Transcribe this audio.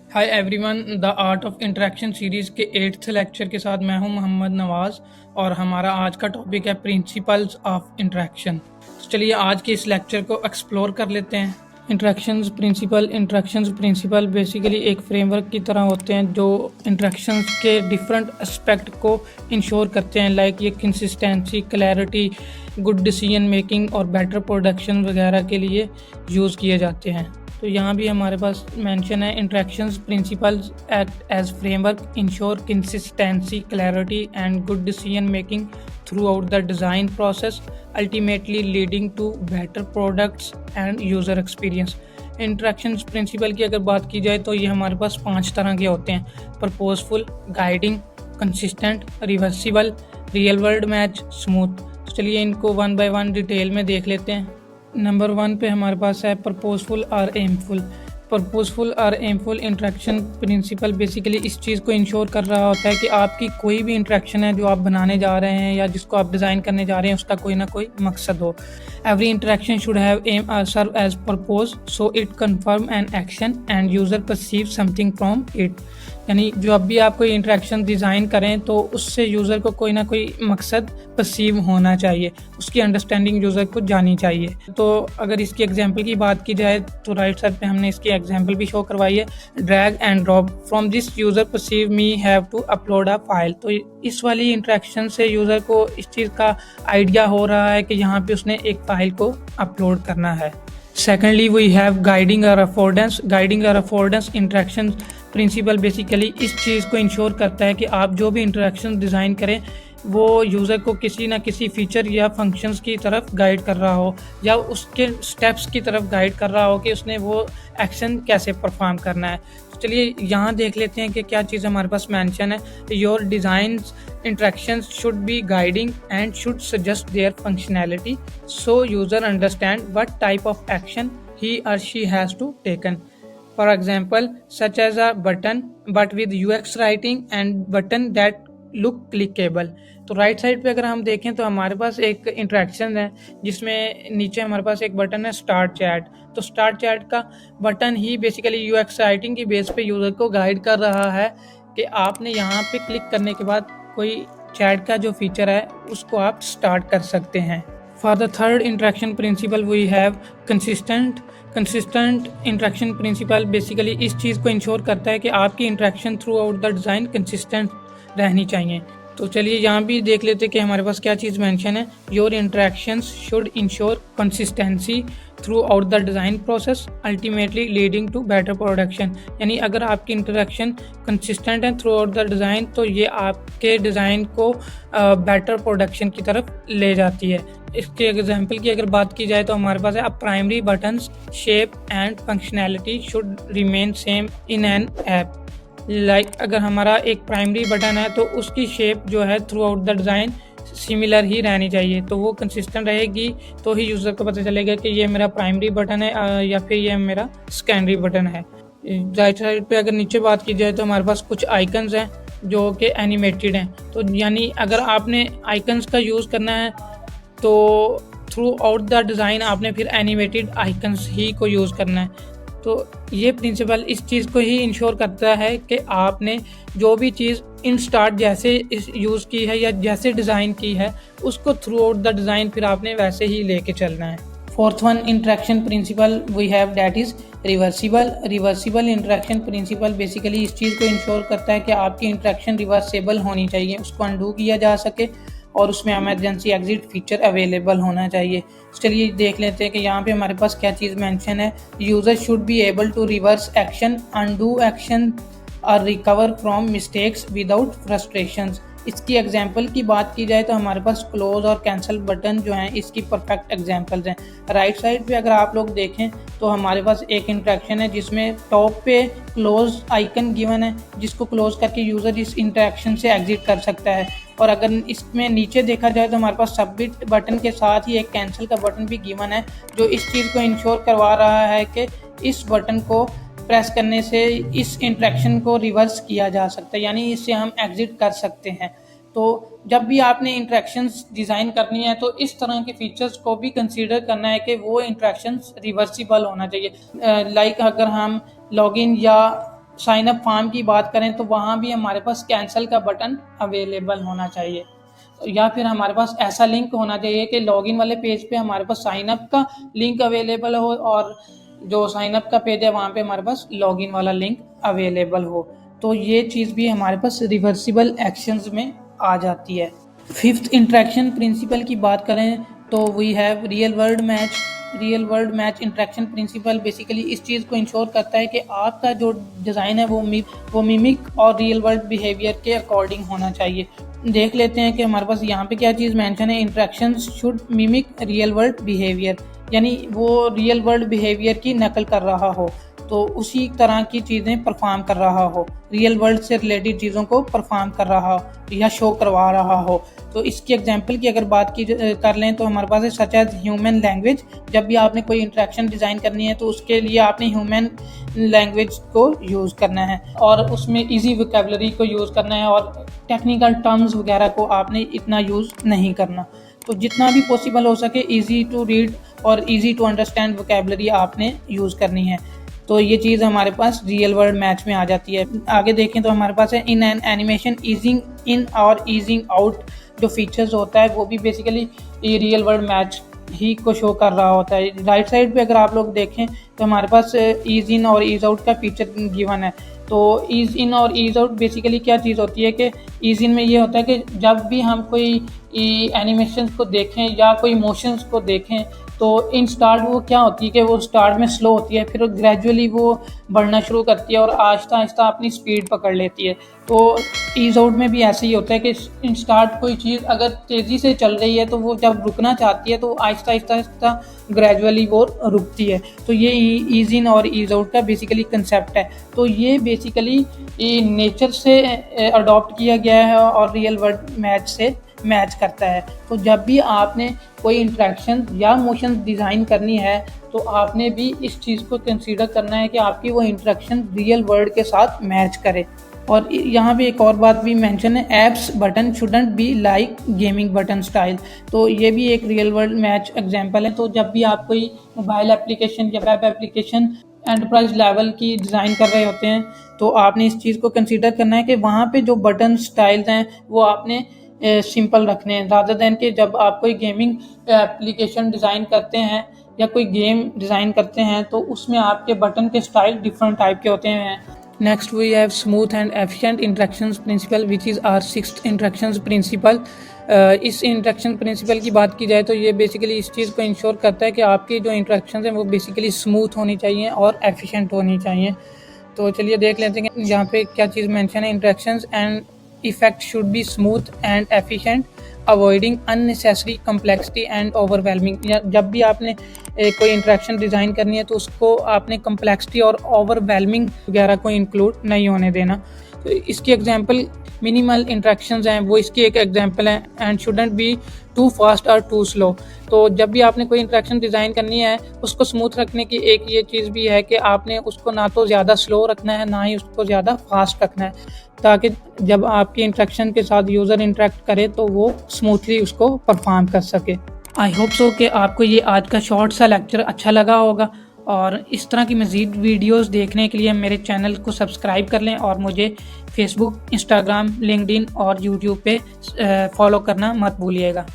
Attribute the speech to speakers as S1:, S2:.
S1: Hi everyone, the art of interaction series के 8th lecture के साथ मैं हूं मोहम्मद नवाज़ और हमारा आज का टॉपिक है प्रिंसिपल्स ऑफ इंटरेक्शन। चलिए आज के इस लेक्चर को एक्सप्लोर कर लेते हैं। इंटरेक्शंस प्रिंसिपल बेसिकली एक फ्रेमवर्क की तरह होते हैं जो इंटरेक्शंस के डिफरेंट एस्पेक्ट को इंश्योर करते हैं, लाइक ये consistency, clarity, good decision making और बेटर प्रोडक्शन वगैरह के लिए यूज़ किए जाते हैं। तो यहाँ भी हमारे पास मेंशन है interactions principles act as framework ensure consistency, clarity and good decision making throughout the design process, ultimately leading to better products and user experience. Interactions principle की अगर बात की जाए तो ये हमारे पास 5 तरह के होते हैं: purposeful, guiding, consistent, reversible, real world match, smooth. चलिए इनको वन बाय वन डिटेल में देख लेते हैं। नंबर 1 पे हमारे पास है प्रपोजफुल और एमफुल। प्रपोजफुल और एमफुल इंटरेक्शन प्रिंसिपल बेसिकली इस चीज़ को इंश्योर कर रहा होता है कि आपकी कोई भी इंटरेक्शन है जो आप बनाने जा रहे हैं या जिसको आप डिज़ाइन करने जा रहे हैं उसका कोई ना कोई मकसद हो। Every interaction should have aim और serve as purpose so it confirm an action and user perceive something from it. यानी जब भी आप कोई इंटरेक्शन डिज़ाइन करें तो उससे यूज़र को कोई ना कोई मकसद परसीव होना चाहिए, उसकी अंडरस्टैंडिंग यूज़र को जानी चाहिए। तो अगर इसकी एग्जांपल की बात की जाए तो राइट साइड पे हमने इसकी एग्जांपल भी शो करवाई है। Drag and drop from this user perceive me have to upload a file. तो इस वाली इंटरेक्शन से यूज़र को इस चीज़ का आइडिया हो रहा है कि यहाँ पे उसने एक फ़ाइल को अपलोड करना है। सेकेंडली वी हैव गाइडिंग और अफोर्डेंस। गाइडिंग और अफोर्डेंस इंटरेक्शन प्रिंसिपल बेसिकली इस चीज़ को इंश्योर करता है कि आप जो भी इंटरेक्शन डिज़ाइन करें वो यूज़र को किसी ना किसी फीचर या फंक्शंस की तरफ गाइड कर रहा हो या उसके स्टेप्स की तरफ गाइड कर रहा हो कि उसने वो एक्शन कैसे परफॉर्म करना है। तो चलिए यहाँ देख लेते हैं कि क्या चीज़ हमारे पास मेंशन है। Your design interactions should be guiding and should suggest their functionality so user understand what type of action he or she has to taken. For example, such as a button but with UX writing and button that look clickable. तो right side पे अगर हम देखें तो हमारे पास एक interaction है जिसमें नीचे हमारे पास एक बटन है स्टार्ट चैट। तो स्टार्ट चैट का बटन ही बेसिकली UX राइटिंग की बेस पे यूज़र को गाइड कर रहा है कि आपने यहाँ पे क्लिक करने के बाद कोई चैट का जो फीचर है उसको आप स्टार्ट कर सकते हैं। For the third interaction principle we have consistent interaction principle basically इस चीज़ को इंश्योर करता है कि आपकी interaction throughout the design consistent रहनी चाहिए। तो चलिए यहाँ भी देख लेते हैं कि हमारे पास क्या चीज़ मेंशन है। Your interactions should ensure consistency throughout the design process, ultimately leading to better production. यानी अगर आपकी इंटरेक्शन कंसिस्टेंट है थ्रू आउट द डिज़ाइन तो ये आपके डिज़ाइन को बेटर प्रोडक्शन की तरफ ले जाती है। इसके एग्जाम्पल की अगर बात की जाए तो हमारे पास है a primary buttons shape and functionality should remain same in an app. Like अगर हमारा एक प्राइमरी बटन है तो उसकी शेप जो है throughout the design similar ही रहनी चाहिए, तो वो कंसिस्टेंट रहेगी तो ही यूज़र को पता चलेगा कि ये मेरा प्राइमरी बटन है या फिर ये मेरा सेकेंडरी बटन है। राइट साइड पे अगर नीचे बात की जाए तो हमारे पास कुछ आइकन्स हैं जो कि एनिमेटेड हैं। तो यानी अगर आपने आइकन्स का यूज़ करना है तो थ्रू आउट द डिज़ाइन आपने फिर एनिमेटेड आइकन्स ही को यूज़ करना है। तो ये प्रिंसिपल इस चीज़ को ही इंश्योर करता है कि आपने जो भी चीज़ इन स्टार्ट जैसे यूज़ की है या जैसे डिज़ाइन की है उसको थ्रू आउट द डिज़ाइन फिर आपने वैसे ही लेके चलना है। Fourth one interaction principle we have that is reversible. Reversible interaction principle basically इस चीज़ को इंश्योर करता है कि आपकी इंटरेक्शन रिवर्सेबल होनी चाहिए, उसको अनडू किया जा सके और उसमें इमरजेंसी एग्जिट फीचर अवेलेबल होना चाहिए। चलिए देख लेते हैं कि यहाँ पे हमारे पास क्या चीज़ मेंशन है। User should be able to reverse action, undo action और recover from mistakes without frustrations. इसकी एग्जांपल की बात की जाए तो हमारे पास क्लोज और कैंसिल बटन जो हैं इसकी परफेक्ट एग्जांपल्स हैं। राइट साइड पे अगर आप लोग देखें तो हमारे पास एक इंटरेक्शन है जिसमें टॉप पे क्लोज आइकन गिवन है जिसको क्लोज करके यूज़र इस इंटरेक्शन से एग्जिट कर सकता है, और अगर इसमें नीचे देखा जाए तो हमारे पास सबमिट बटन के साथ ही एक कैंसिल का बटन भी गिवन है जो इस चीज़ को इंश्योर करवा रहा है कि इस बटन को प्रेस करने से इस इंटरेक्शन को रिवर्स किया जा सकता है, यानी इससे हम एग्जिट कर सकते हैं। तो जब भी आपने इंटरेक्शंस डिज़ाइन करनी है तो इस तरह के फीचर्स को भी कंसीडर करना है कि वो इंटरेक्शंस रिवर्सिबल होना चाहिए। लाइक अगर हम लॉगिन या साइन अप फॉर्म की बात करें तो वहाँ भी हमारे पास कैंसिल का बटन अवेलेबल होना चाहिए, या फिर हमारे पास ऐसा लिंक होना चाहिए कि लॉगिन वाले पेज पे हमारे पास साइन अप का लिंक अवेलेबल हो और जो साइन अप का पेज है वहाँ पे हमारे पास लॉगिन वाला लिंक अवेलेबल हो। तो ये चीज़ भी हमारे पास रिवर्सिबल एक्शंस में आ जाती है। फिफ्थ इंटरेक्शन प्रिंसिपल की बात करें तो we have real world match. Real world match interaction principle basically इस चीज़ को इंश्योर करता है कि आपका जो डिज़ाइन है वो मिमिक और रियल वर्ल्ड बिहेवियर के अकॉर्डिंग होना चाहिए। देख लेते हैं कि हमारे पास यहाँ पे क्या चीज़ मेंशन है, interactions should mimic real world behaviour, यानी वो रियल वर्ल्ड बिहेवियर की नकल कर रहा हो, तो उसी तरह की चीज़ें परफॉर्म कर रहा हो, रियल वर्ल्ड से रिलेटेड चीज़ों को परफॉर्म कर रहा हो या शो करवा रहा हो। तो इसकी एग्जांपल की अगर बात की कर लें तो हमारे पास है सच एज ह्यूमन लैंग्वेज। जब भी आपने कोई इंटरेक्शन डिज़ाइन करनी है तो उसके लिए आपने ह्यूमन लैंग्वेज को यूज़ करना है और उसमें ईजी वोकेबलरी को यूज़ करना है और टेक्निकल टर्म्स वगैरह को आपने इतना यूज़ नहीं करना। तो जितना भी पॉसिबल हो सके ईजी टू रीड और ईजी टू अंडरस्टैंड वोकेबलरी आपने यूज़ करनी है। तो ये चीज़ हमारे पास रियल वर्ल्ड मैच में आ जाती है। आगे देखें तो हमारे पास है इन एन एनिमेशन ईजिंग इन और ईजिंग आउट जो फीचर्स होता है वो भी बेसिकली ये रियल वर्ल्ड मैच ही को शो कर रहा होता है। राइट साइड पे अगर आप लोग देखें तो हमारे पास ईज इन और ईज आउट का फीचर गिवन है। तो ईज इन और ईज आउट बेसिकली क्या चीज़ होती है कि ईज इन में ये होता है कि जब भी हम कोई एनिमेशन को देखें या कोई मोशंस को देखें तो इन स्टार्ट वो क्या होती है कि वो स्टार्ट में स्लो होती है, फिर ग्रेजुअली वो बढ़ना शुरू करती है और आहिस्ता आहिस्ता अपनी स्पीड पकड़ लेती है। तो ईज आउट में भी ऐसे ही होता है कि इन स्टार्ट कोई चीज़ अगर तेज़ी से चल रही है तो वो जब रुकना चाहती है तो आहिस्ता आहिस्ता आहिस्ता ग्रेजुअली वो रुकती है। तो ये ईज इन और ईज आउट का बेसिकली कंसेप्ट है। तो ये बेसिकली नेचर से अडॉप्ट किया गया है और रियल वर्ल्ड मैच से मैच करता है। तो जब भी आपने कोई इंटरेक्शन या मोशन डिज़ाइन करनी है तो आपने भी इस चीज़ को कंसीडर करना है कि आपकी वो इंटरेक्शन रियल वर्ल्ड के साथ मैच करे। और यहाँ पे एक और बात भी मेंशन है, apps button shouldn't be like gaming button style. तो ये भी एक रियल वर्ल्ड मैच एग्जांपल है। तो जब भी आप कोई मोबाइल एप्लीकेशन या वेब एप्लीकेशन एंटरप्राइज लेवल की डिज़ाइन कर रहे होते हैं तो आपने इस चीज़ को कंसीडर करना है कि वहाँ पे जो बटन स्टाइल्स हैं वो आपने सिंपल रखने हैं, रादर देन कि जब आप कोई गेमिंग एप्लीकेशन डिज़ाइन करते हैं या कोई गेम डिज़ाइन करते हैं तो उसमें आपके बटन के स्टाइल डिफरेंट टाइप के होते हैं। Next we have smooth and efficient interactions principle which is our sixth interactions principle. इस इंटरेक्शन प्रिंसिपल की बात की जाए तो ये बेसिकली इस चीज़ को इंश्योर करता है कि आपकी जो इंटरेक्शंस हैं वो बेसिकली स्मूथ होनी चाहिए और एफिशिएंट होनी चाहिए। तो चलिए देख लेते हैं कि यहाँ पे क्या चीज़ मेंशन है, interactions and effect should be smooth and efficient avoiding unnecessary complexity and overwhelming. जब भी आपने कोई इंटरेक्शन डिज़ाइन करनी है तो उसको आपने कम्प्लेक्सिटी और ओवरवेलमिंग वगैरह को इंक्लूड नहीं होने देना। तो इसकी एग्जांपल मिनिमल इंटरेक्शंस हैं, वो इसकी एक एग्जांपल है। And shouldn't be too fast और टू स्लो। तो जब भी आपने कोई इंटरेक्शन डिज़ाइन करनी है उसको स्मूथ रखने की एक ये चीज़ भी है कि आपने उसको ना तो ज़्यादा स्लो रखना है ना ही उसको ज़्यादा फास्ट रखना है, ताकि जब आपकी इंटरेक्शन के साथ यूज़र इंटरेक्ट करे तो वो स्मूथली उसको परफॉर्म कर सके। आई होप सो कि आपको ये आज का शॉर्ट सा लेक्चर अच्छा लगा होगा और इस तरह की मज़ीद वीडियोस देखने के लिए मेरे चैनल को सब्सक्राइब कर लें और मुझे फेसबुक, इंस्टाग्राम, लिंक्डइन और यूट्यूब पे फॉलो करना मत भूलिएगा।